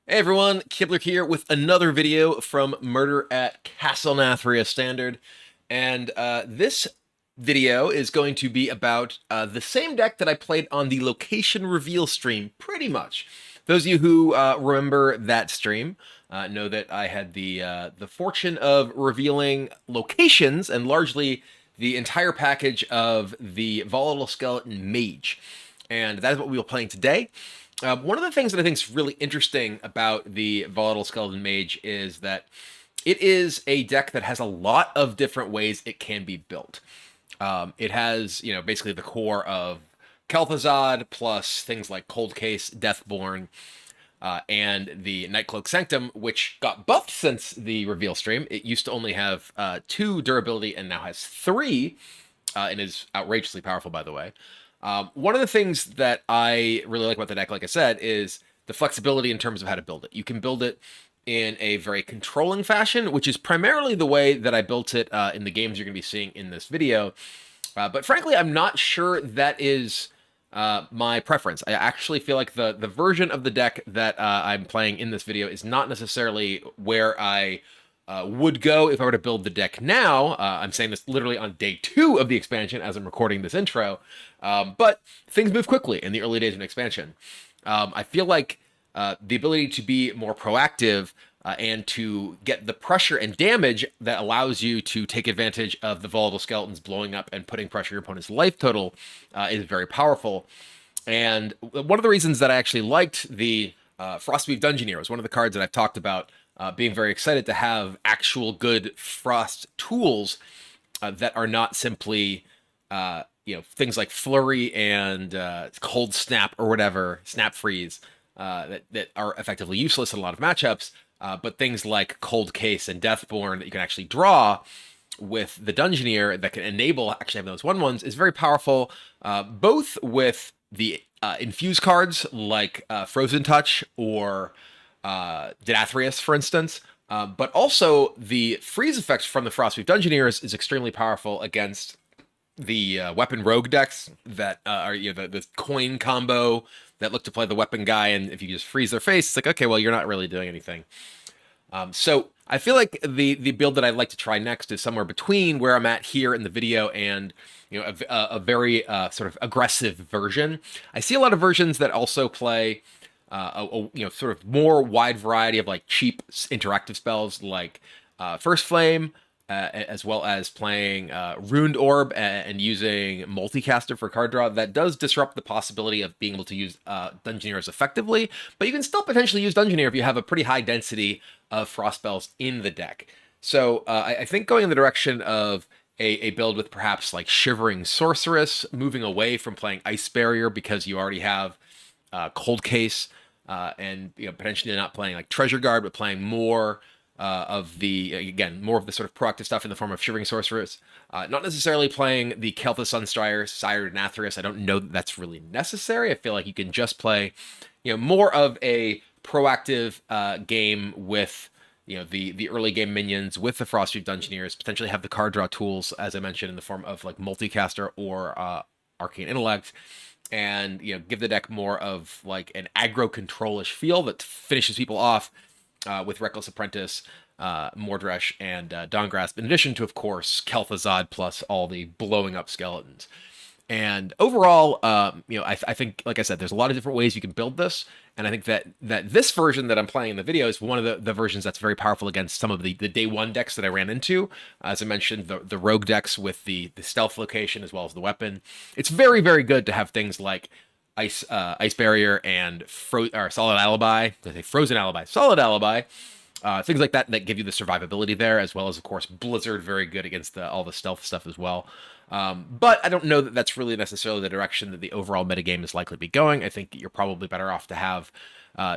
Hey everyone, Kibler here with another video from Murder at Castle Nathria Standard. And this video is going to be about the same deck that I played on the location reveal stream, pretty much. Those of you who remember that stream know that I had the fortune of revealing locations and largely the entire package of the Volatile Skeleton Mage. And that is what we will be playing today. One of the things that I think is really interesting about the Volatile Skeleton Mage is that it is a deck that has a lot of different ways it can be built. It has, basically the core of Kel'Thuzad plus things like Cold Case, Deathborn, and the Nightcloak Sanctum, which got buffed since the reveal stream. It used to only have 2 durability and now has 3, and is outrageously powerful, by the way. One of the things that I really like about the deck, like I said, is the flexibility in terms of how to build it. You can build it in a very controlling fashion, which is primarily the way that I built it in the games you're going to be seeing in this video. But frankly, I'm not sure that is my preference. I actually feel like the version of the deck that I'm playing in this video is not necessarily where I would go if I were to build the deck now. I'm saying this literally on day 2 of the expansion as I'm recording this intro. But things move quickly in the early days of an expansion. I feel like the ability to be more proactive and to get the pressure and damage that allows you to take advantage of the volatile skeletons blowing up and putting pressure on your opponent's life total is very powerful. And one of the reasons that I actually liked the Frostweave Dungeoneer was one of the cards that I've talked about being very excited to have actual good Frost tools that are not simply things like Flurry and Cold Snap or whatever, Snap Freeze, that are effectively useless in a lot of matchups, but things like Cold Case and Deathborn that you can actually draw with the Dungeoneer that can enable actually having those 1/1s is very powerful, both with the infuse cards like Frozen Touch or Nathria, for instance, but also the freeze effects from the Frostweave Dungeoneers is extremely powerful against the weapon rogue decks that are the coin combo that look to play the weapon guy, and if you just freeze their face, it's like, okay, well, you're not really doing anything. So I feel like the build that I'd like to try next is somewhere between where I'm at here in the video and a very sort of aggressive version. I see a lot of versions that also play sort of more wide variety of like cheap interactive spells like First Flame, as well as playing Ruined Orb and using Multicaster for card draw. That does disrupt the possibility of being able to use Dungeoneers effectively, but you can still potentially use Dungeoneer if you have a pretty high density of Frost spells in the deck. So I think going in the direction of a build with perhaps like Shivering Sorceress, moving away from playing Ice Barrier because you already have Cold Case, and potentially not playing like Treasure Guard, but playing more of more of the sort of proactive stuff in the form of Shivering Sorceress. Not necessarily playing the Kel'Thuzad Sunstrider, Sire Nathrius. I don't know that that's really necessary. I feel like you can just play, more of a proactive game with, the early game minions with the Frostweave Dungeoneers, potentially have the card draw tools, as I mentioned, in the form of like Multicaster or Arcane Intellect, and give the deck more of like an aggro control-ish feel that finishes people off with Reckless Apprentice, Mordresh, and Dawngrasp, in addition to, of course, Kel'Thuzad plus all the blowing up skeletons. And overall, I think, like I said, there's a lot of different ways you can build this, and I think that this version that I'm playing in the video is one of the versions that's very powerful against some of the day 1 decks that I ran into. As I mentioned, the rogue decks with the stealth location as well as the weapon. It's very, very good to have things like Ice Barrier and Solid Alibi. I say Frozen Alibi, Solid Alibi. Things like that give you the survivability there, as well as, of course, Blizzard, very good against all the stealth stuff as well. But I don't know that that's really necessarily the direction that the overall metagame is likely to be going. I think you're probably better off to have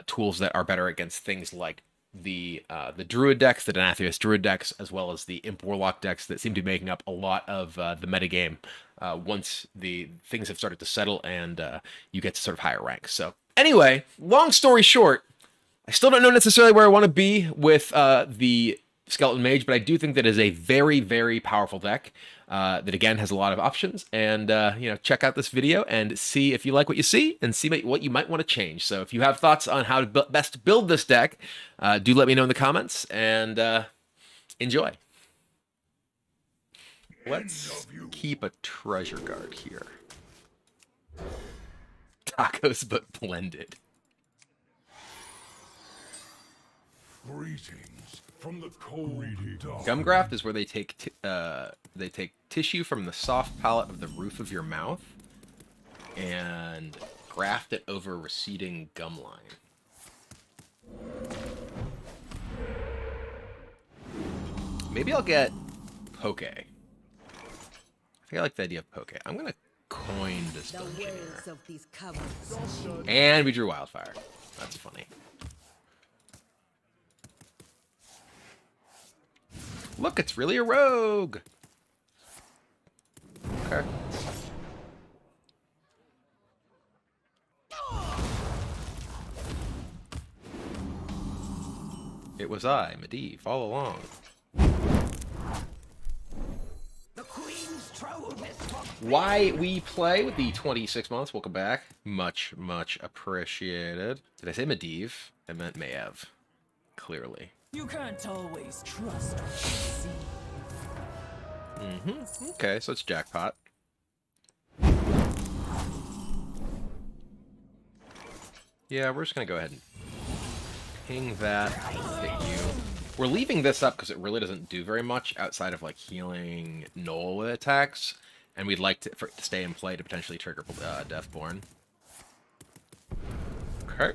tools that are better against things like the Druid decks, the Denathrius Druid decks, as well as the Imp Warlock decks that seem to be making up a lot of the metagame once the things have started to settle and you get to sort of higher ranks. So anyway, long story short, I still don't know necessarily where I want to be with the Skeleton Mage, but I do think that is a very, very powerful deck. that again has a lot of options. And check out this video and see if you like what you see, and see what you might want to change. So if you have thoughts on how to best build this deck, do let me know in the comments, and enjoy. Let's keep a treasure guard here. Tacos, but blended. Greetings from the cold dark. Gumgraft is where they take tissue from the soft palate of the roof of your mouth and graft it over a receding gum line. Maybe I'll get Poke. I think I like the idea of Poke. I'm gonna coin this dungeon here. And we drew Wildfire. That's funny. Look, it's really a rogue! Okay. It was I, Medivh, all along. Why we play with the 26 months. Welcome back. Much, much appreciated. Did I say Medivh? I meant Mayev. Clearly. You can't always trust what you see. Okay, so it's jackpot. Yeah, we're just gonna go ahead and ping that, hit you. We're leaving this up because it really doesn't do very much outside of like healing Null with attacks, and we'd like for it to stay in play to potentially trigger Deathborn. Okay.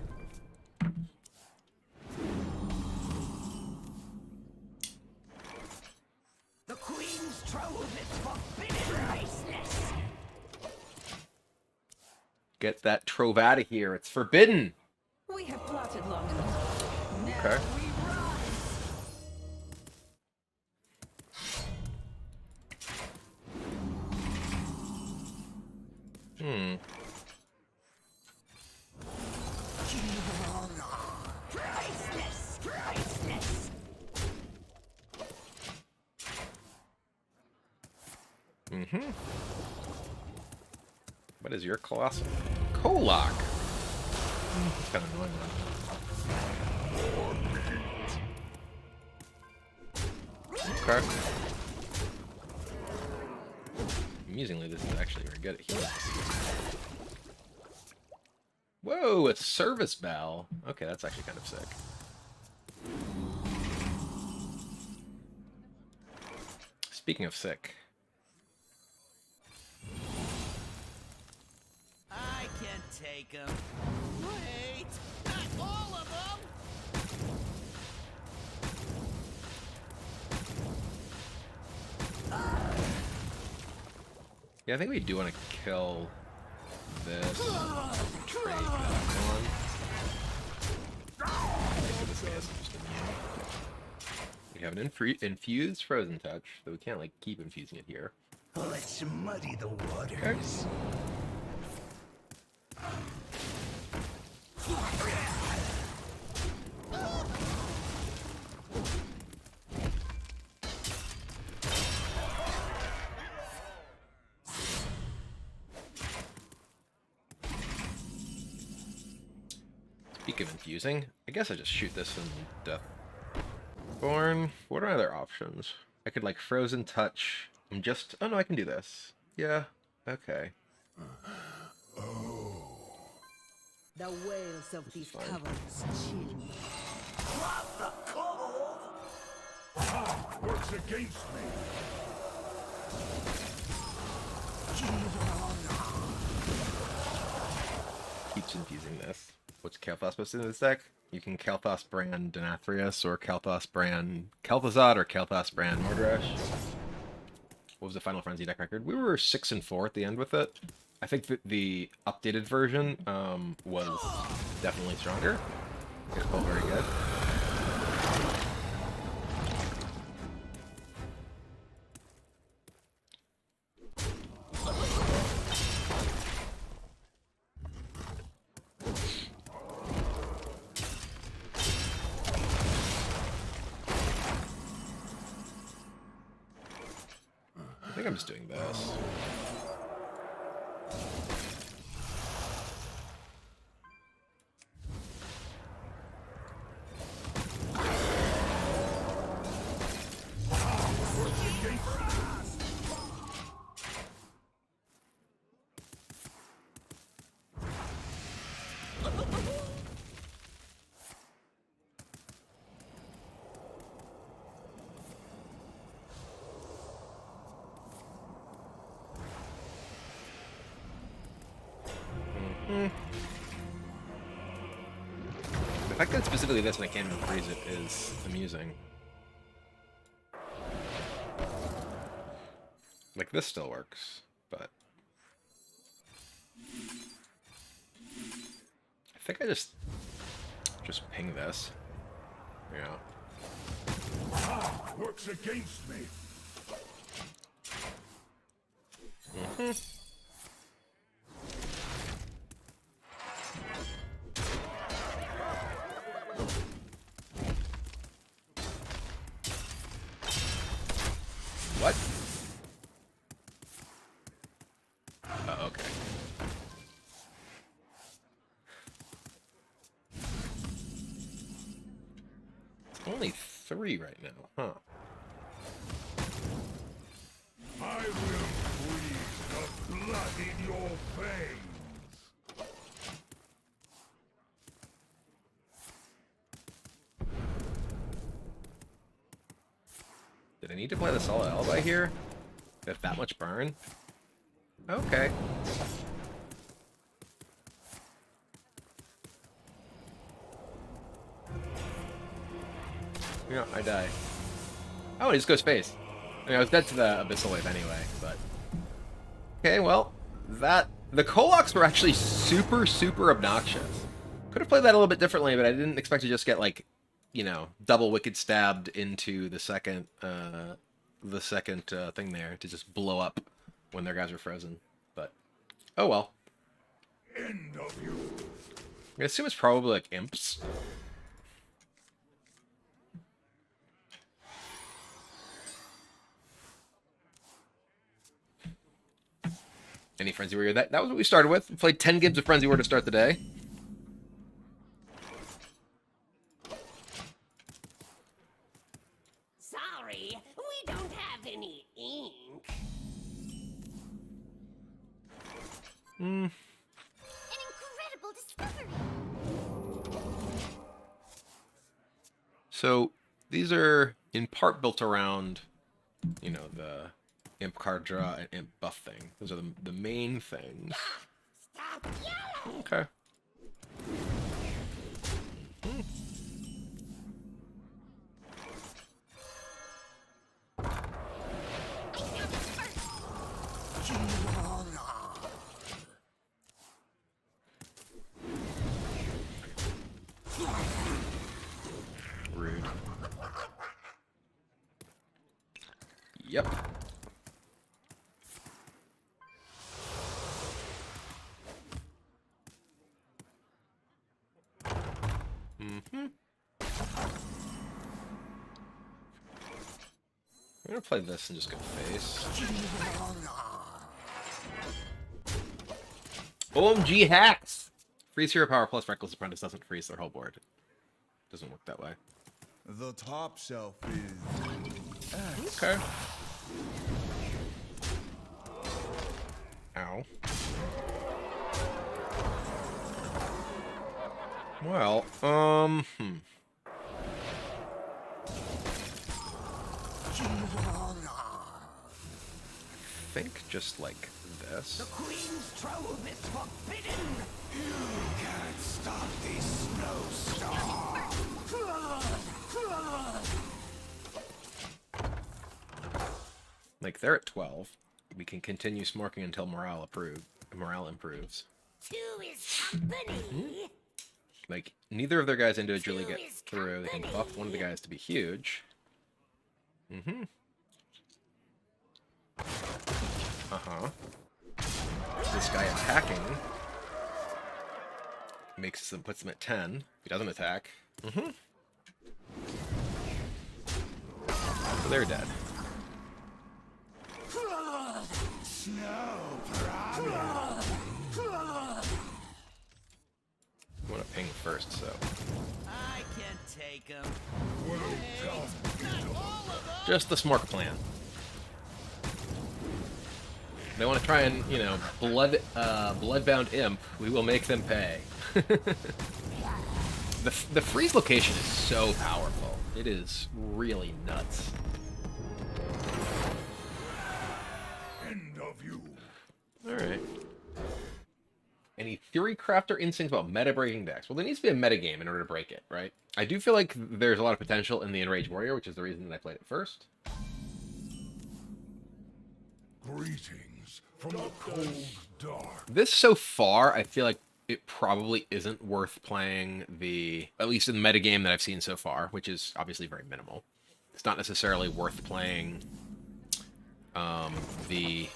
The Queen's trove is forbidden priceless. Get that trove out of here. It's forbidden. We have plotted long enough. Now Okay. we rise. Priceless, priceless. What is your colossal? Kolak. It's kind of annoying, man. Okay. Amusingly, this is actually very good at healing. Whoa, a service bell. Okay, that's actually kind of sick. Speaking of sick. I can take him. Wait, not all of them. Yeah, I think we do want to kill this. Trade that one. So this guy is just immune. We have an infused frozen touch, though we can't like keep infusing it here. Let's muddy the waters. Speaking of infusing, I guess I just shoot this in Deathborn. What are other options? I could like frozen touch. I'm just. Oh no, I can do this. Yeah. Okay. The wails of these fine. caverns chill me. Works against me. Keeps infusing this. What's Kalthos supposed to do in this deck? You can Kalthos brand Nathria, or Kalthos brand Kel'Thuzad, or Kalthos brand Mordrash. What was the Final Frenzy deck record? We were 6-4 at the end with it. I think that the updated version was definitely stronger. It felt very good. I think I'm just doing this. The fact that specifically this and I can't even freeze it is amusing. Like, this still works, but... I think I just ping this. Yeah. Works against me. What? Oh, okay. It's only 3 right now, huh? I will freeze the blood in your veins. Did I need to play the Solid Alibi here? Got that much burn? Okay. Yeah, I die. Oh, I just go space. I mean, I was dead to the Abyssal Wave anyway, but... Okay, well, the Koloks were actually super, super obnoxious. Could have played that a little bit differently, but I didn't expect to just get, like, you know, double Wicked stabbed into the second thing there to just blow up when their guys were frozen. But, oh well. End of you. I assume it's probably, like, imps. Any Frenzy Warrior. That was what we started with. We played 10 games of Frenzy War to start the day. Sorry, we don't have any ink. An incredible discovery. So these are in part built around, you know, the imp card draw and imp buff thing. Those are the main things. Stop yelling! Okay. Rude. Yep. I'm gonna play this and just go face. OMG hacks! Freeze hero power plus Reckless Apprentice doesn't freeze their whole board. Doesn't work that way. The top shelf is Okay. Ow. Well, I think just like this. Queen's trove is forbidden! You can't stop this snowstorm! Like they're at 12. We can continue smorking until morale improves. Two is company. Like neither of their guys individually get through. They can buff one of the guys to be huge. This guy attacking puts him at 10. He doesn't attack. So they're dead. I want to ping first, so. I can take him. Well Wait, done. not all of them. Just the smart plan. They want to try and, you know, bloodbound imp. We will make them pay. The freeze location is so powerful. It is really nuts. End of you. All right. Any theory crafter instincts about meta breaking decks? Well, there needs to be a meta game in order to break it, right? I do feel like there's a lot of potential in the Enraged Warrior, which is the reason that I played it first. Greetings from the cold dark. This so far, I feel like it probably isn't worth playing at least in the metagame that I've seen so far, which is obviously very minimal. It's not necessarily worth playing the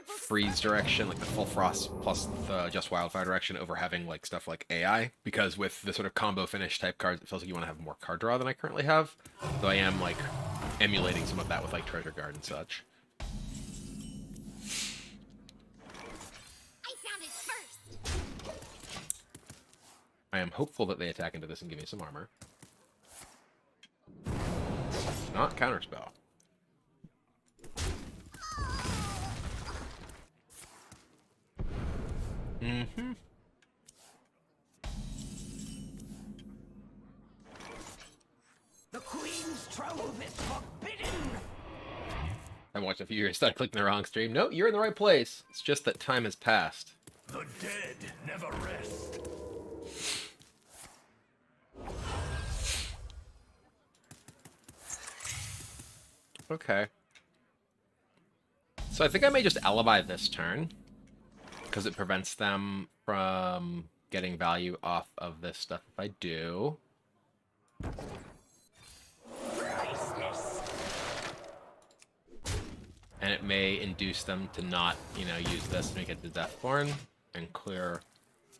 freeze direction, like the full frost plus the just wildfire direction over having like stuff like AI, because with the sort of combo finish type cards, it feels like you want to have more card draw than I currently have. So I am like emulating some of that with like Treasure Guard and such. I am hopeful that they attack into this and give me some armor. Not counterspell. Mm-hmm. The Queen's trove is forbidden. I watched a few years, started clicking the wrong stream. No, you're in the right place. It's just that time has passed. The dead never rest. Okay. So I think I may just alibi this turn, because it prevents them from getting value off of this stuff if I do. Priceless. And it may induce them to not, you know, use this to make it the Deathborn and clear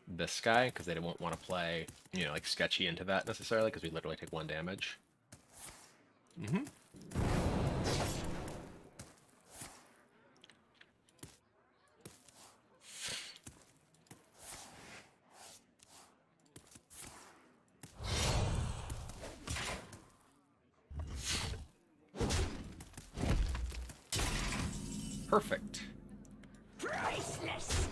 this guy, because they won't want to play, you know, like sketchy into that necessarily, because we literally take 1 damage. Mm-hmm. Perfect. Priceless.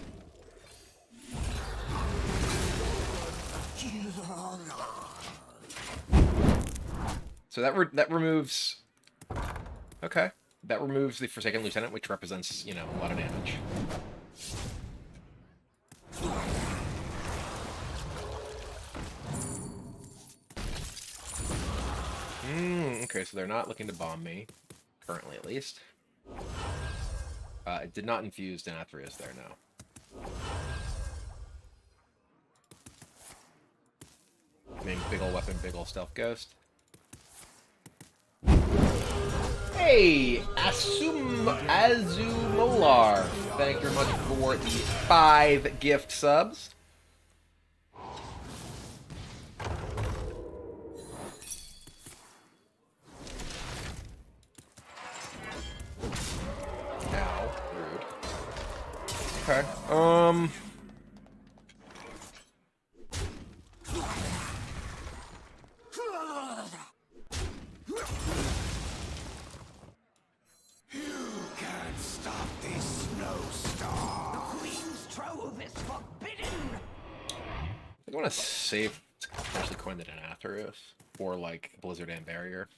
So that removes. Okay, that removes the Forsaken Lieutenant, which represents, you know, a lot of damage. Okay, so they're not looking to bomb me, currently at least. It did not infuse Nathria's there now. Main big ol' weapon, big ol' stealth ghost. Hey, Azumolar, thank you very much for the 5 gift subs. Ow, rude. Okay, I want to save to potentially coin the Denathrius or like Blizzard and Barrier.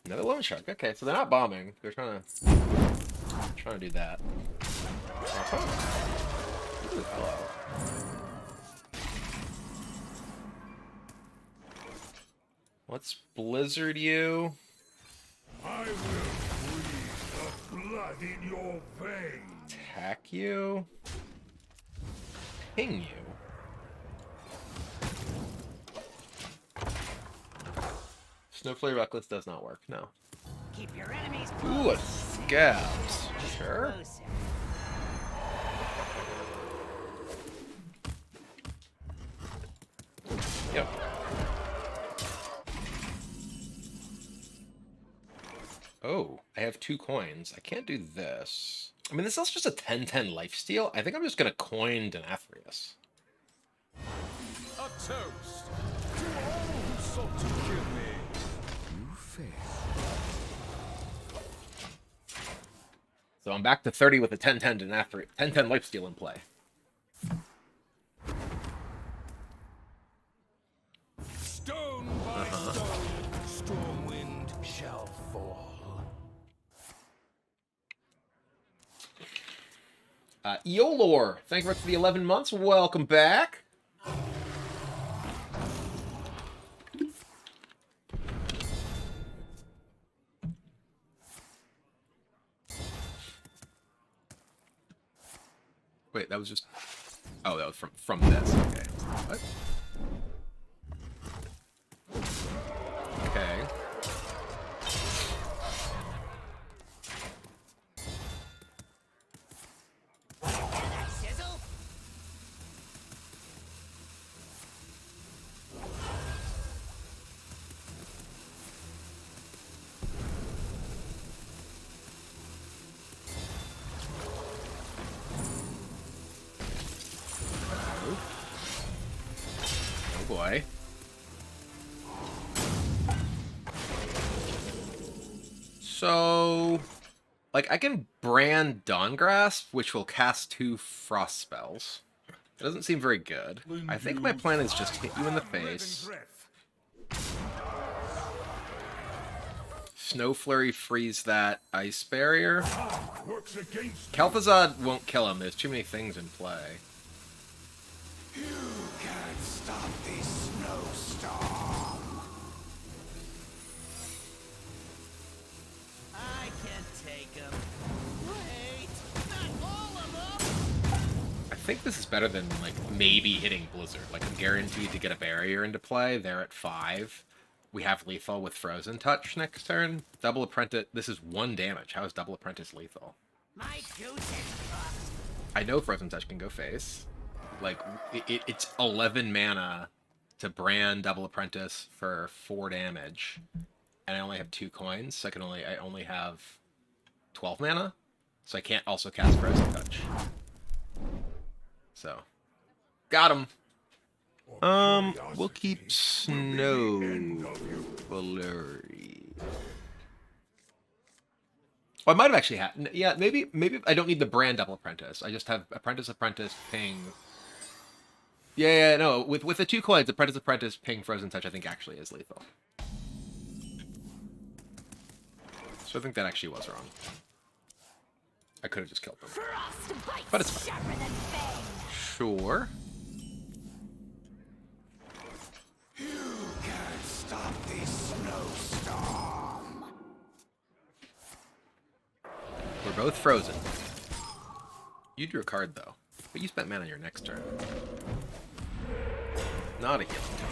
Another loan shark. Okay, so they're not bombing. They're trying to do that. Ooh, hello. Let's Blizzard you. I will freeze the blood in your veins. Attack you. Ping you. Snowflare Reckless does not work, no. Keep your enemies Ooh, a close. Scabs. Sure. Closer. Yep. Oh, I have 2 coins. I can't do this. I mean, this is just a 10-10 lifesteal. I think I'm just going to coin Nathria. A toast to all who sought to kill me. You fail. So I'm back to 30 with a 10-10 to Nathria. 10-10 lifesteal in play. Stone by stone, storm wind shall fall. Eolor, thank you for the 11 months. Welcome back. Wait, that was just... Oh, that was from this. Okay. What? Okay. Sizzle? Oh boy. So, like, I can brand Dawngrasp, which will cast 2 frost spells. It doesn't seem very good. I think my plan is just hit you in the face. Snow Flurry freeze that ice barrier. Works against Kel'Thuzad won't kill him. There's too many things in play. you. Can't stop this snowstorm. I can take him. Wait, not all of them. I think this is better than, like, maybe hitting Blizzard. Like, I'm guaranteed to get a barrier into play. They're at 5. We have lethal with Frozen Touch next turn. Double Apprentice. This is 1 damage. How is Double Apprentice lethal? My goose is cooked. I know Frozen Touch can go face. Like, it's 11 mana to brand Double Apprentice for 4 damage. And I only have 2 coins, so I only have 12 mana. So I can't also cast Frozen Touch. So, got him. We'll keep Snow Flurry. Oh, I might have actually had... Yeah, maybe I don't need the brand Double Apprentice. I just have Apprentice, Ping. Yeah, no. With the 2 coins, Apprentice, Ping, Frozen Touch, I think actually is lethal. So I think that actually was wrong. I could have just killed them. But it's fine. Sure. Can't stop this snowstorm. We're both frozen. You drew a card, though. But you spent mana on your next turn. Not a healing tome.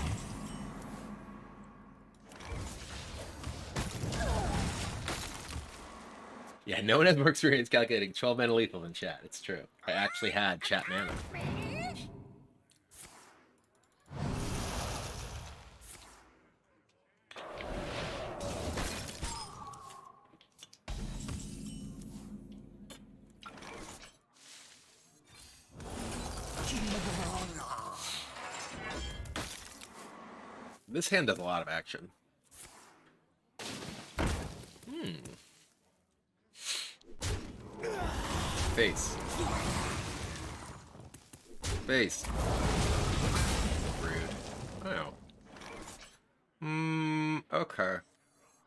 Yeah, no one has more experience calculating 12 mana lethal than chat. It's true. I actually had chat mana. This hand does a lot of action. Face. Face. Rude. Oh. Okay.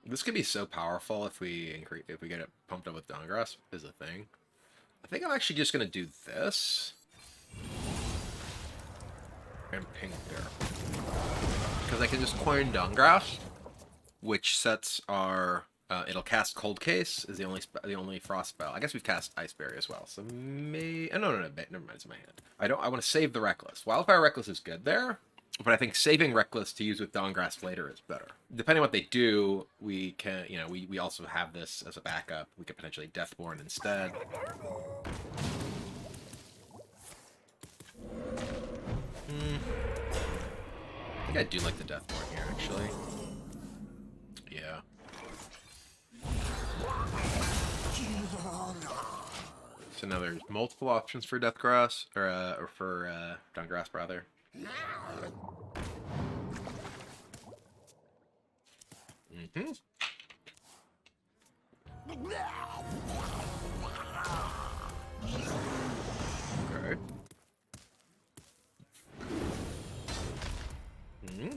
This could be so powerful if we get it pumped up with Dawngrasp is a thing. I think I'm actually just gonna do this. And ping there. Because I can just coin Dawngrasp, which sets our it'll cast Cold Case is the only frost spell. I guess we've cast Ice Berry as well. So no, never mind, it's in my hand. I want to save the Reckless. Wildfire Reckless is good there, but I think saving Reckless to use with Dawngrasp later is better. Depending on what they do, we can, we also have this as a backup. We could potentially Deathborn instead. I think I do like the Deathborn here, actually. Yeah. So now there's multiple options for Deathgrass, or for Dungrass, rather. Mm-hmm. Okay. Mm-hmm.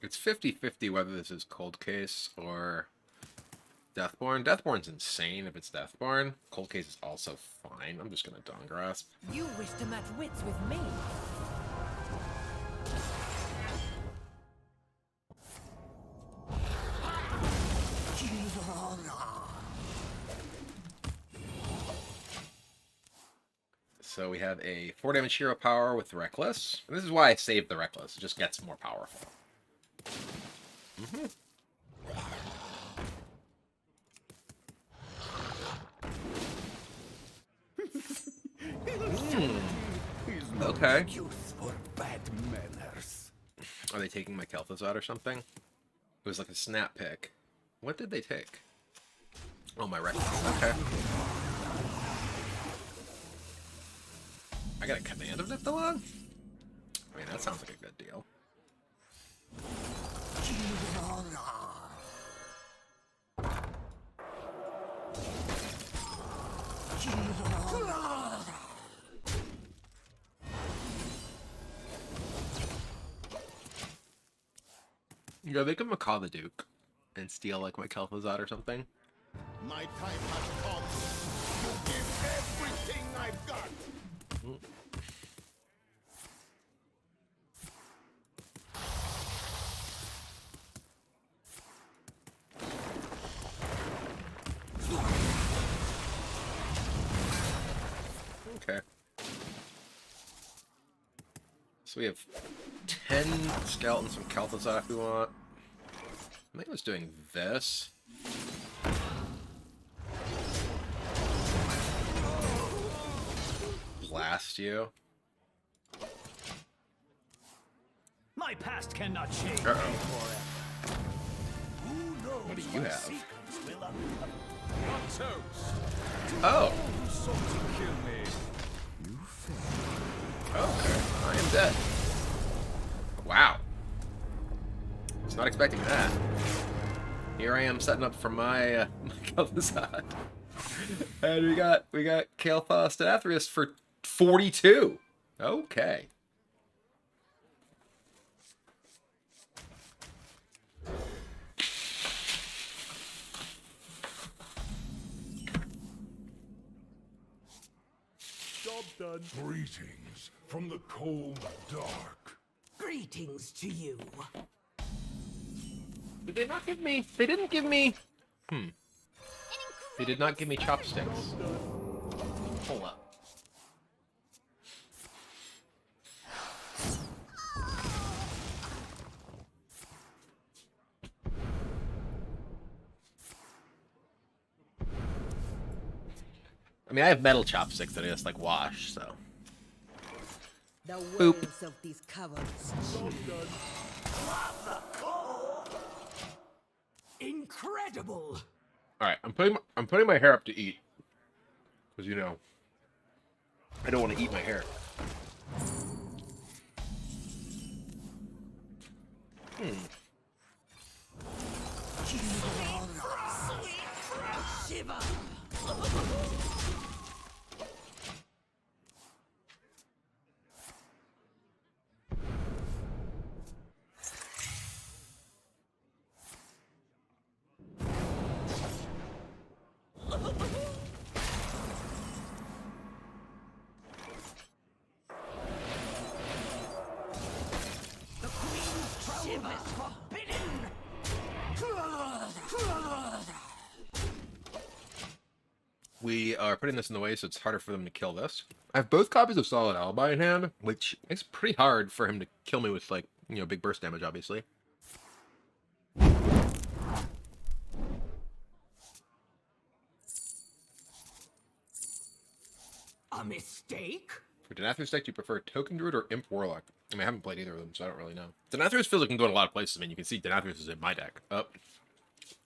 It's 50-50 whether this is Cold Case or Deathborn. Deathborn's insane if it's Deathborn. Cold Case is also fine. I'm just gonna Dawn Grasp. You wish to match wits with me? So we have a 4 damage hero power with Reckless. And this is why I saved the Reckless. It just gets more powerful. Mm-hmm. Okay. For bad manners. Are they taking my Kel'Thuzad or something? It was like a snap pick. What did they take? Oh, my Reckless. Okay. I got a command of Niftalon? I mean, that sounds like a good deal. You know, they could Macaw the Duke and steal, like, my Kel'Thuzad or something. My time has come. You give everything I've got. Okay. So we have 10 skeletons from Kel'Thuzad if we want. I think I was doing this. Blast you. My past cannot change Uh-oh. forever. Who knows What do you have? secrets will uncover? A toast. Oh. Who sought to kill me? Okay. I am dead. Wow. Was not expecting that. Here I am setting up for my my Kel'Thuzad. And we got Kael'thas Nathria for 42. Okay. Job done. Greetings from the cold dark. Greetings to you. Did they not give me... They didn't give me... They did not give me chopsticks. Hold up. I mean, I have metal chopsticks that I just, like, wash, so... The Boop. words of these cowards. Incredible! Alright, I'm putting my hair up to eat. Because, you know, I don't want to eat my hair. Shiver! The Queen's throne is forbidden! We are putting this in the way so it's harder for them to kill this. I have both copies of Solid Alibi in hand, which makes it pretty hard for him to kill me with, like, you know, big burst damage, obviously. A mistake? For Denathrius deck, do you prefer Token Druid or Imp Warlock? I mean, I haven't played either of them, so I don't really know. Denathrius feels like it can go in a lot of places. I mean, you can see Denathrius is in my deck. Oh,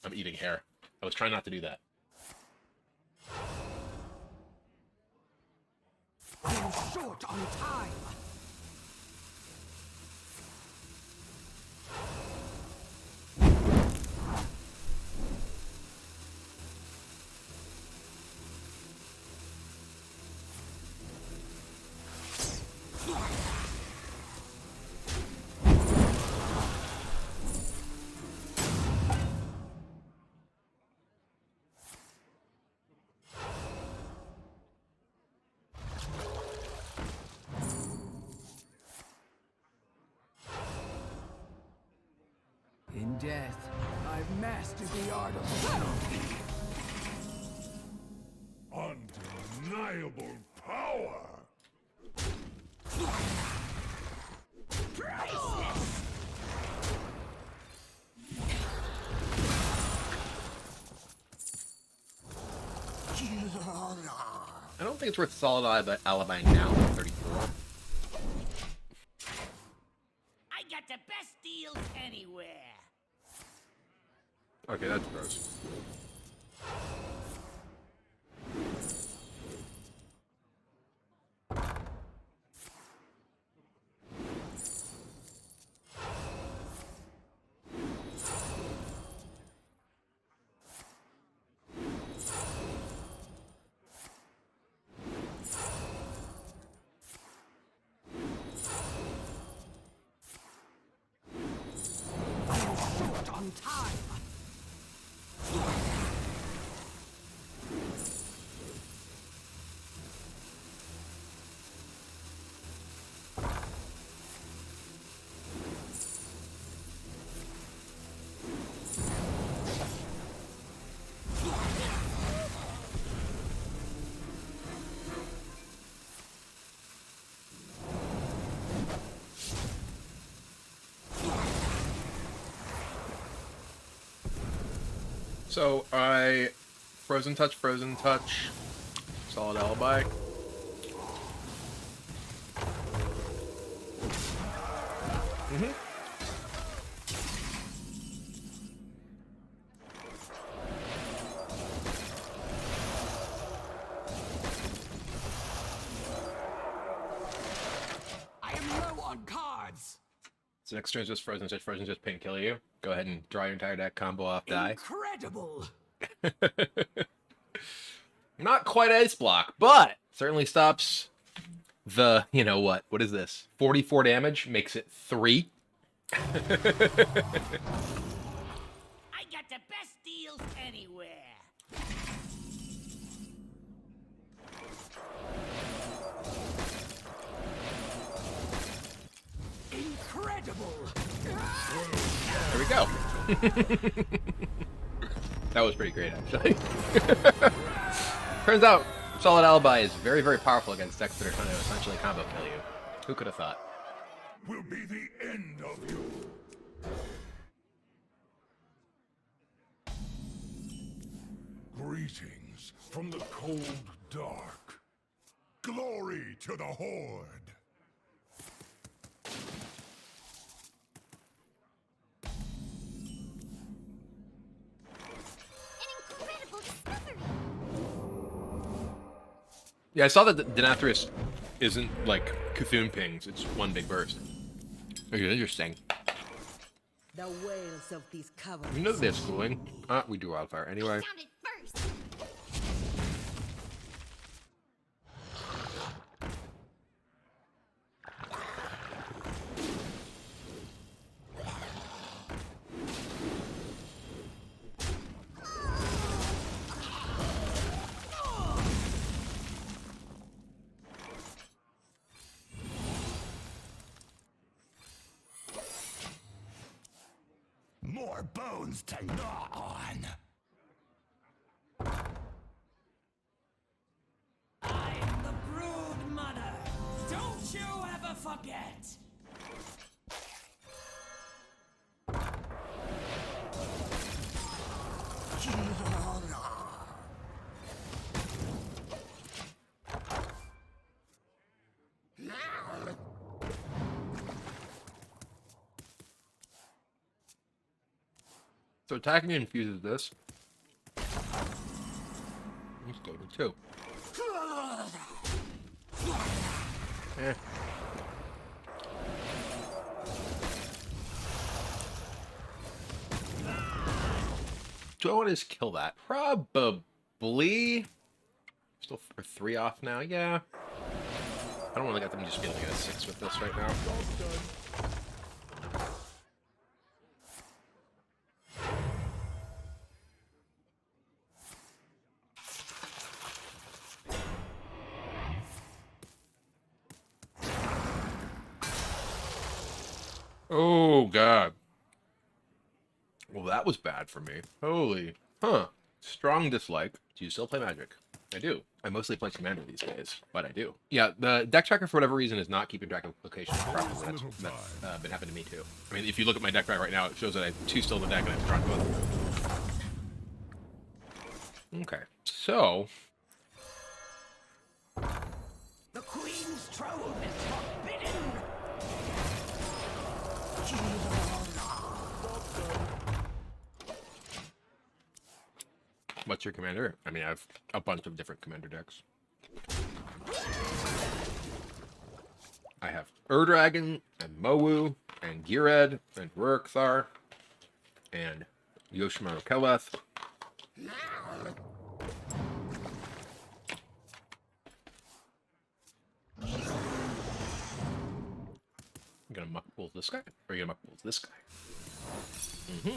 I'm eating hair. I was trying not to do that. I'm short on time. In death, I've mastered the art of battle. Undeniable power! I don't think it's worth solid alibi now. 34. I got the best deals anywhere. Okay, that's gross. Short on time. So I frozen touch, solid alibi. I am low on cards. So next turn is just frozen just pin kill you. Go ahead and draw your entire deck, combo off, die. Incredible. Not quite ice block, but certainly stops the, you know what? What is this? 44 damage makes it 3. I got the best deals anywhere. Incredible. There we go. That was pretty great, actually. Turns out, solid alibi is very, very powerful against decks that are trying to essentially combo kill you. Who could have thought? Will be the end of you. Greetings from the cold dark. Glory to the Horde. An incredible discovery! Yeah, I saw that Denathrius isn't like Cthulhu pings, it's one big burst. Okay, interesting. The wails of these caverns. We know that they have schooling. We do wildfire anyway. Found it first! More bones to gnaw on. I am the Brood Mother. Don't you ever forget. So attacking infuses this. Let's go to 2. Eh. Do I want to just kill that? Probably. Still for 3 off now. Yeah. I don't really got them just be able to get a 6 with this right now. Oh, God. Well, that was bad for me. Holy. Huh. Strong dislike. Do you still play Magic? I do. I mostly play Commander these days, but I do. Yeah, the deck tracker, for whatever reason, is not keeping track of locations properly. That's been happening to me, too. I mean, if you look at my deck right now, it shows that I have 2 still in the deck, and I've drawn both. Okay, so... The Queen's trove is forbidden! What's your commander? I mean, I have a bunch of different commander decks. I have Ur-Dragon, and Mowu, and Gired, and Rurikthar, and Yoshimaru Keleth. You gonna muck pools this guy? Or are you gonna muck pools this guy? Mm-hmm.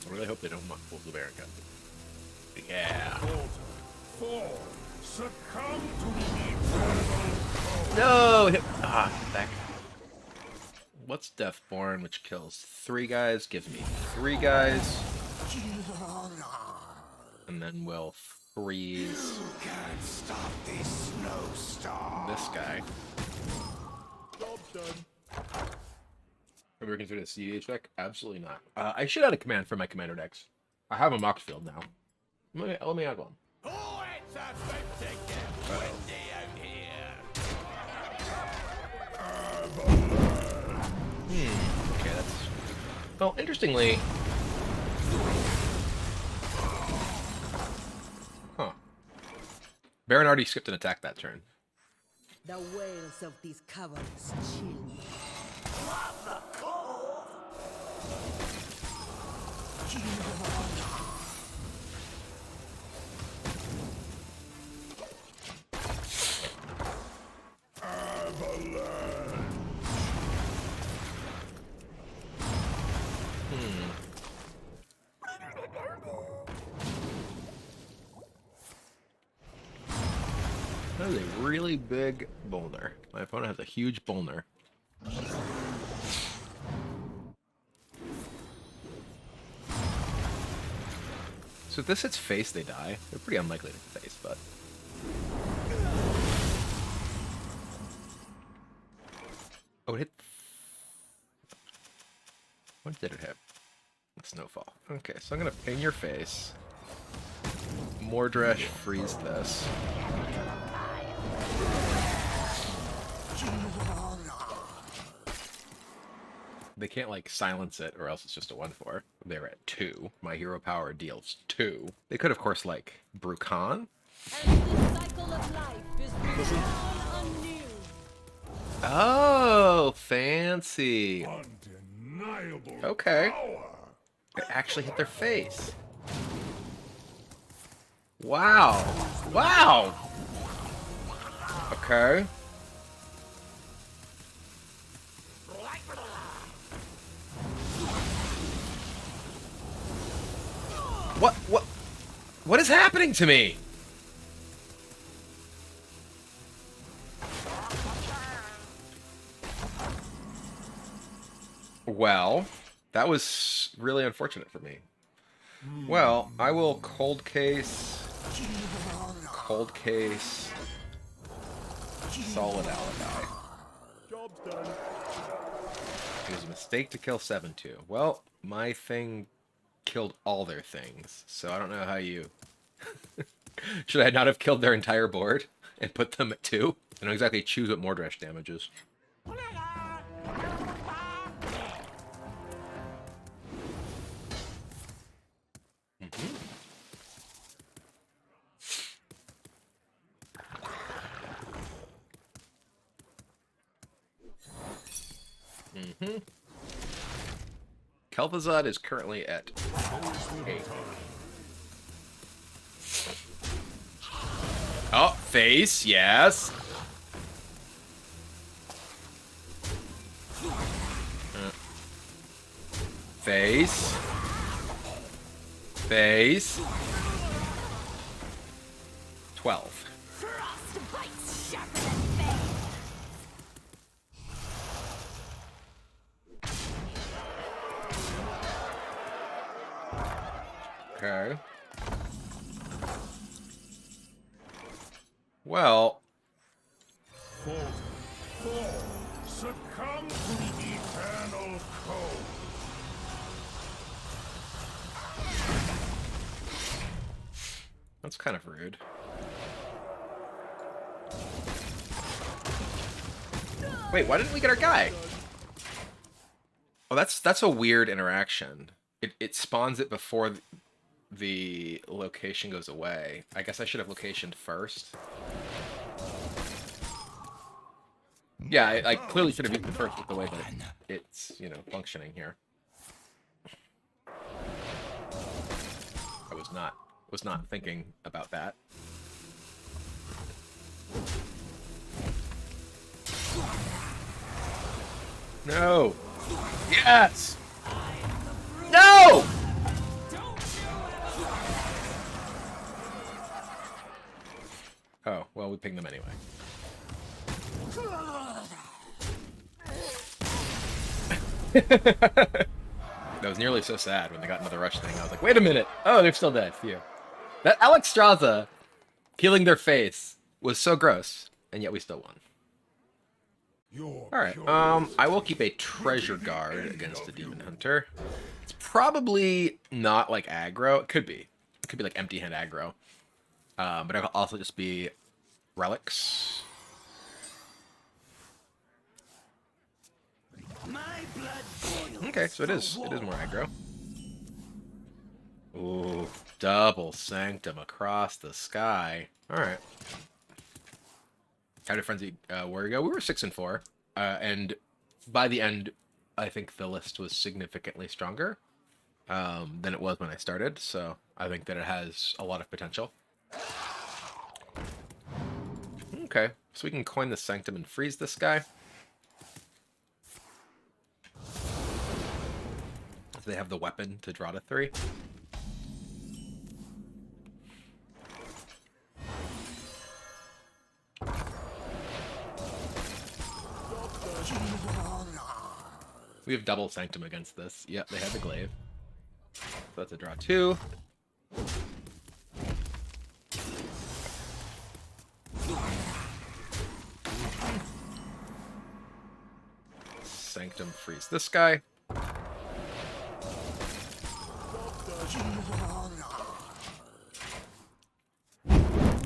I really hope they don't muck pools the Baron Cut. Yeah. Fall. Succumb to the eternal. No! Hit. Back. What's Deathborn, which kills 3 guys, gives me 3 guys. And then we'll freeze. You can't stop this snowstorm. This guy. Job done. Are we considered a CDH deck? Absolutely not. I should add a command for my commander decks. I have a Mox Field now. Let me add one. Oh, it's a bit to get windy out here. Okay, that's... Well, interestingly... Huh. Baron already skipped an attack that turn. The wails of these caverns chill me. That is a really big boulder. My opponent has a huge boulder. So if this hits face, they die. They're pretty unlikely to hit face, but... Oh, it hit... What did it hit? Snowfall. Okay, so I'm gonna ping your face. Mordresh, freeze this. They can't, like, silence it, or else it's just a 1/4. They're at 2. My hero power deals 2. They could, of course, like, Brukan. And the cycle of life is reborn anew. Oh, fancy. Undeniable Okay. power. It actually hit their face. Wow. Wow. Okay. What is happening to me? Well, that was really unfortunate for me. Well, I will cold case, solid alibi. Job's done. It was a mistake to kill 7-2. Well, my thing killed all their things, so I don't know how you... Should I not have killed their entire board? and put them at 2. I don't exactly choose what Mordresh damage is. Kel'Thuzad is currently at 8. Oh, face, yes. Face. Face. 12. Frostbite's sharper than veins. Okay. Well, Succumb to the eternal cold. that's kind of rude. Wait, why didn't we get our guy? Oh, that's a weird interaction. It spawns it before the location goes away. I guess I should have locationed first. Yeah, I clearly should have used the first with the way that it's, you know, functioning here. I was not thinking about that. No! Yes! No! Oh, well, we pinged them anyway. That was nearly so sad when they got another rush thing. I was like, wait a minute! Oh, they're still dead. Phew. That Alex Straza killing their face was so gross, and yet we still won. Alright, I will keep a treasure guard against the demon hunter. It's probably not like aggro. It could be. It could be like empty hand aggro. But it'll also just be relics. My blood boils. Okay, so it is more aggro. Ooh, double sanctum across the sky. Alright. How did Frenzy Warrior go? We were 6 and 4. And by the end, I think the list was significantly stronger than it was when I started. So I think that it has a lot of potential. Okay, so we can coin the Sanctum and freeze this guy. So they have the weapon to draw to 3. We have double Sanctum against this. Yep, they have the glaive. So that's a draw 2. Sanctum freeze this guy.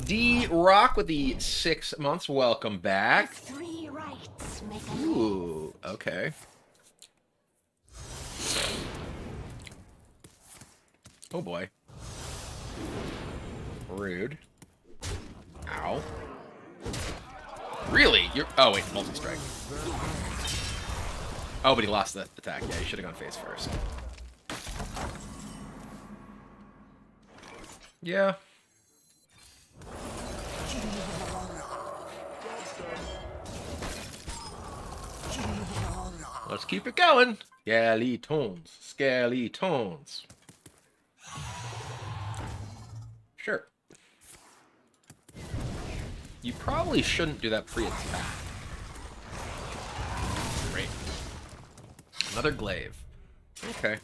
D Rock with the 6 months. Welcome back. 3 rights make a Ooh, okay. Oh boy. Rude. Ow. Really? You're. Oh wait, multi-strike. Oh, but he lost the attack. Yeah, he should have gone face first. Yeah. Let's keep it going. Skeletons. Skeletons. Sure. You probably shouldn't do that pre-attack. Great. Another glaive. Okay.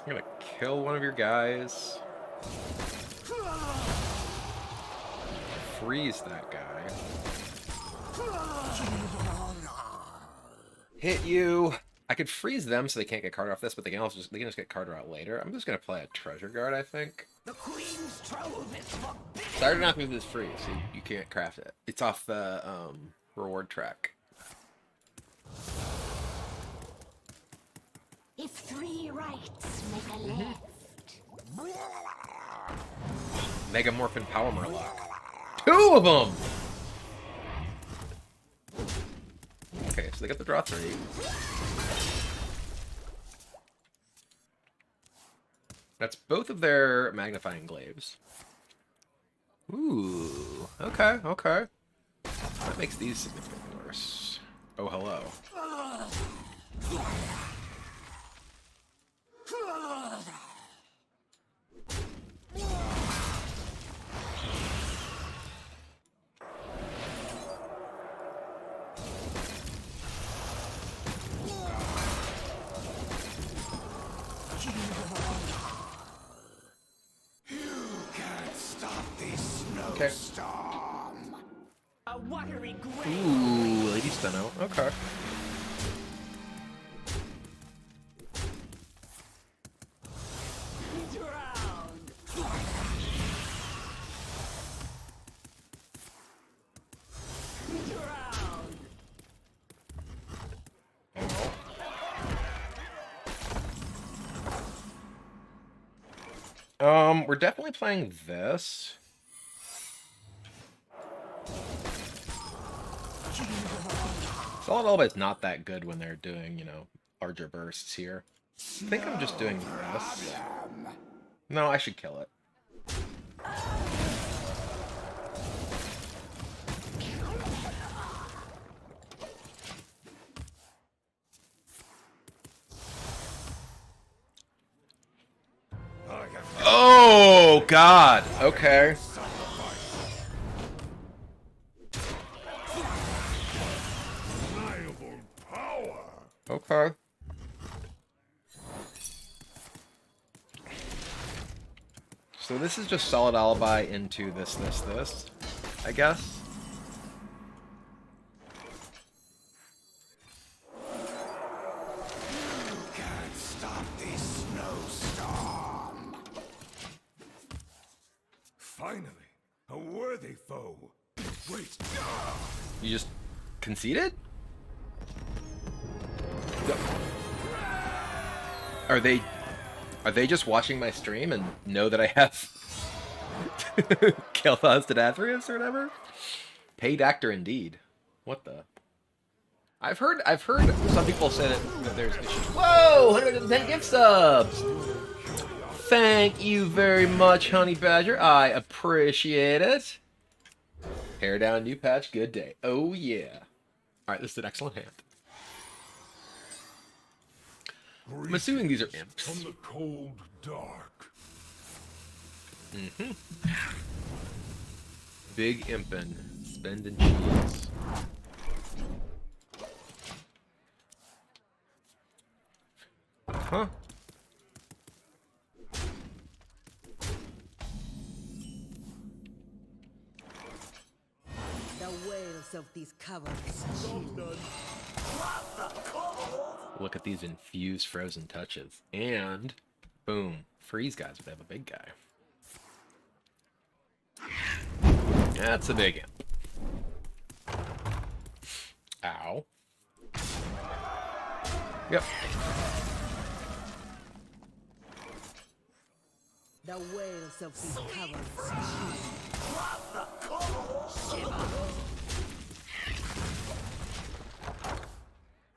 I'm gonna kill one of your guys. Freeze that guy. Hit you. I could freeze them so they can't get carded off this, but they can just get carded out later. I'm just gonna play a treasure guard, I think. The Queen's trove is forbidden. Started not with this free, so you can't craft it. It's off the reward track. If 3 rights make a left. Megamorphin Power Murloc. 2 of them! Okay, so they got the draw 3. That's both of their magnifying glaives. Ooh, okay, okay. That makes these significantly worse. Oh, hello. Okay. A watery grave. Ooh, Lady Steno. Okay. Drowned. Drowned. We're definitely playing this. Solid Alibi's not that good when they're doing, you know, larger bursts here. I think I'm just doing this. No, I should kill it. Oh, God. Okay. Okay. So this is just Solid Alibi into this, I guess. Can't stop this snowstorm. Finally, a worthy foe. Wait. You just conceded? Are they just watching my stream and know that I have Kel'Thas to Nathrius or whatever? Paid actor indeed. What the? I've heard some people say that there's issues. Whoa! 110 gift subs! Thank you very much, Honey Badger. I appreciate it. Hair down, new patch, good day. Oh yeah. Alright, this is an excellent hand. I'm assuming these are imps. From the cold dark. Big impin'. Spending cheese. Huh? The wails of these caverns. Look at these infused frozen touches. And boom. Freeze guys would have a big guy. That's a big imp. Ow. Yep. The wails of these caverns.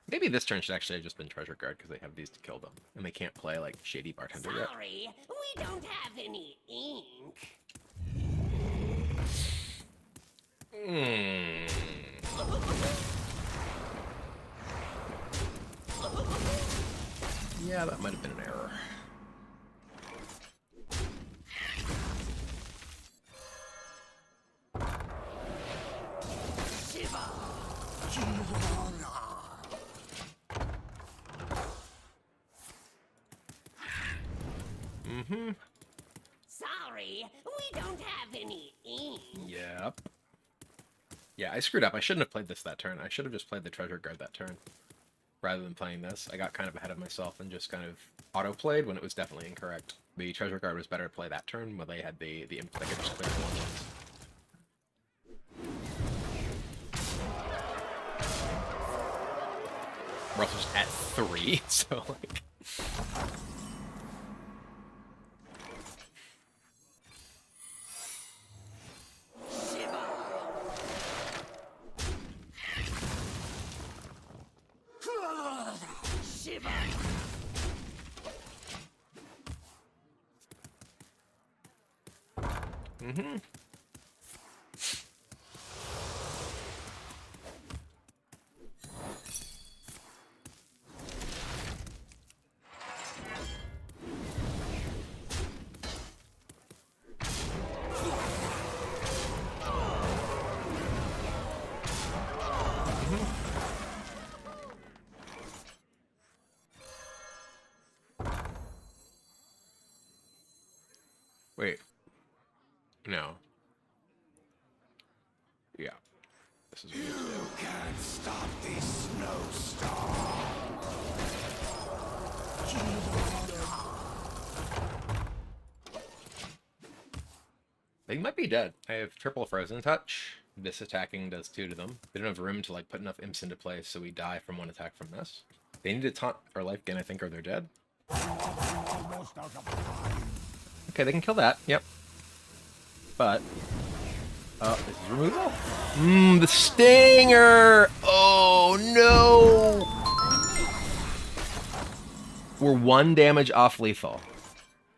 Maybe this turn should actually have just been Treasure Guard because they have these to kill them. And they can't play like Shady Bartender yet. Sorry, we don't have any ink. Yeah, that might have been an error. Sorry, we don't have any ink. Yep. Yeah, I screwed up. I shouldn't have played this that turn. I should have just played the treasure guard that turn rather than playing this. I got kind of ahead of myself and just kind of auto-played when it was definitely incorrect. The treasure guard was better to play that turn when they had the imp that could just clear the ones. We're also just at 3, so like... Shiver. Mm-hmm. Wait. No. Yeah. This is what we do. Can't stop this snowstorm. They might be dead. I have triple frozen touch. This attacking does 2 to them. They don't have room to like put enough imps into play, so we die from 1 attack from this. They need to taunt our life gain, I think, or they're dead. Almost out of time. Okay, they can kill that. Yep. But this is removal. The stinger. Oh no. We're 1 damage off lethal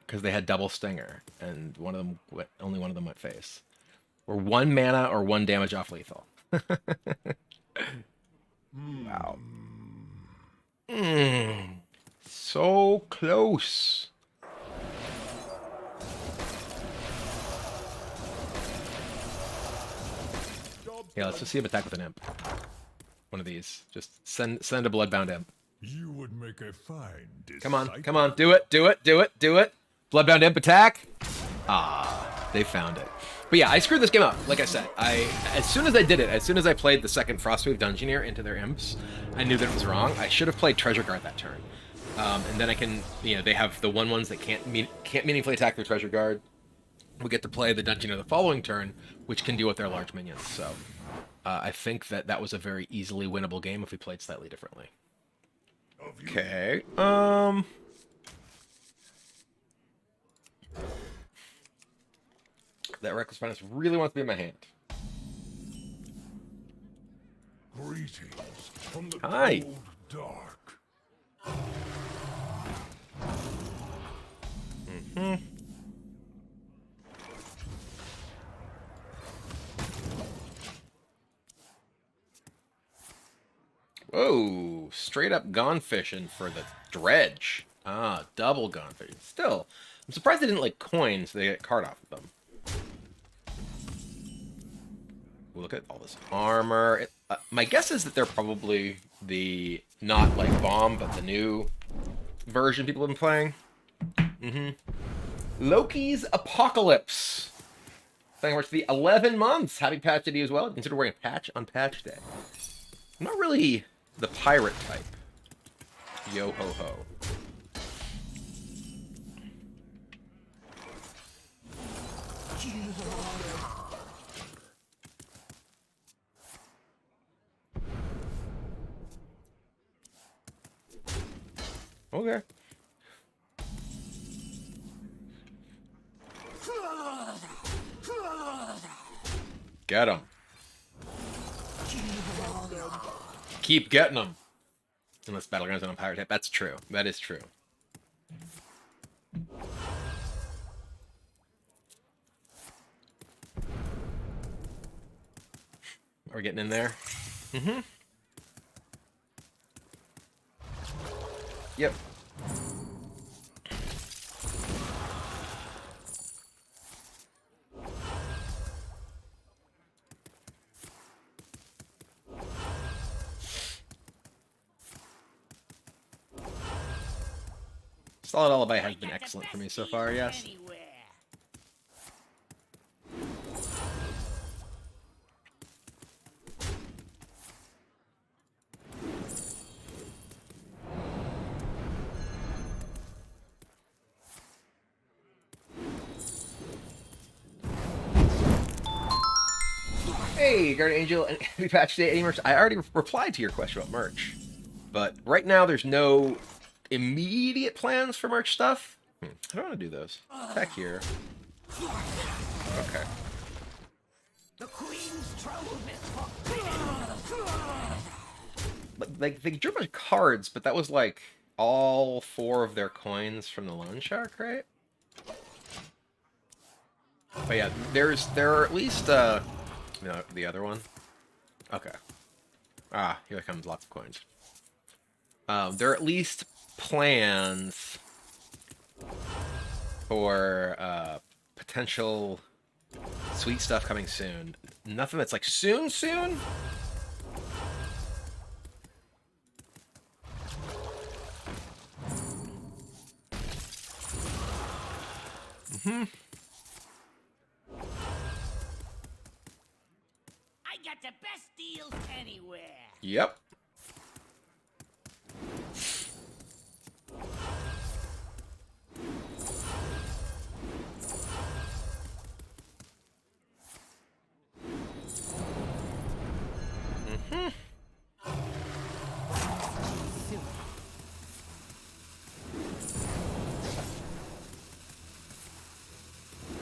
because they had double stinger, and only one of them went face. We're 1 mana or 1 damage off lethal. Wow. So close. Yeah, let's just see him attack with an imp. One of these. Just send a bloodbound imp. You would make a fine Come on, disciple. come on, do it, do it, do it, do it. Bloodbound imp attack. Ah, they found it. But yeah, I screwed this game up. Like I said, as soon as I did it, as soon as I played the second Frostwave Dungeoneer into their imps, I knew that it was wrong. I should have played Treasure Guard that turn. And then I can, they have the 1/1s that can't meaningfully attack their Treasure Guard. We get to play the Dungeoneer the following turn, which can deal with their large minions. So I think that was a very easily winnable game if we played slightly differently. Okay. That Reckless Finance really wants to be in my hand. Greetings from the Hi. cold dark. Whoa, straight up gone fishing for the dredge. Ah, double gone fishing. Still, I'm surprised they didn't like coins so they get card off of them. Ooh, look at all this armor. My guess is that they're probably the, not like bomb, but the new version people have been playing. Loki's Apocalypse. Thank you much for the 11 months. Happy patch day to you as well. Consider wearing a patch on patch day. I'm not really the pirate type. Yo ho ho. Okay. Get him. Keep getting them. Unless Battlegrounds on a pirate type. That's true. That is true. Are we getting in there? Yep. Solid Alibi has been excellent for me so far, yes. Anywhere. Hey, Guardian Angel, and happy patch day. Any merch? I already replied to your question about merch, but right now there's no immediate plans for merch stuff. I don't want to do those. Back here. Okay. The Queen's trouble Like they drew a bunch of cards, but that was like all 4 of their coins from the loan shark, right? But yeah, there are at least no, the other one. Okay. Ah, here comes lots of coins. There are at least plans for potential sweet stuff coming soon. Nothing that's like soon. I got the best deals anywhere. Yep.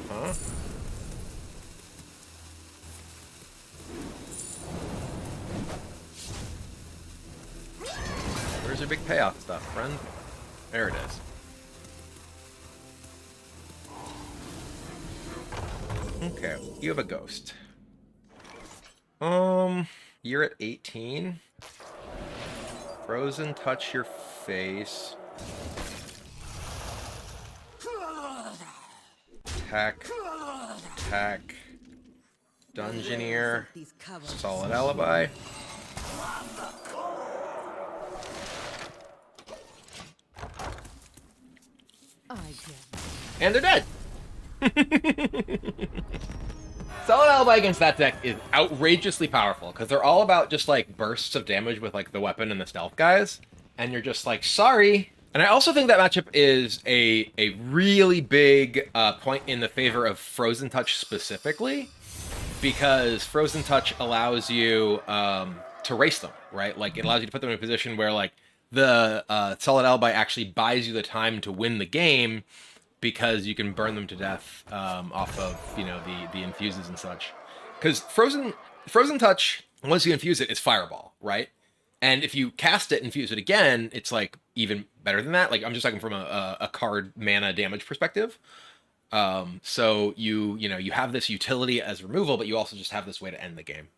Huh? Where's your big payoff stuff, friend? There it is. Okay, you have a ghost. You're at 18. Frozen touch your face. Attack. Dungeoneer. These covers. Solid alibi. I get And they're dead. Solid alibi against that deck is outrageously powerful because they're all about just like bursts of damage with like the weapon and the stealth guys, and you're just like, sorry. And I also think that matchup is a really big point in the favor of Frozen Touch specifically, because Frozen Touch allows you to race them, right? Like it allows you to put them in a position where like the Solid Alibi actually buys you the time to win the game, because you can burn them to death off of, you know, the infuses and such. Because Frozen Touch, once you infuse it, is Fireball, right? And if you cast it and infuse it again, it's like even better than that. Like I'm just talking from a card mana damage perspective. So you have this utility as removal, but you also just have this way to end the game.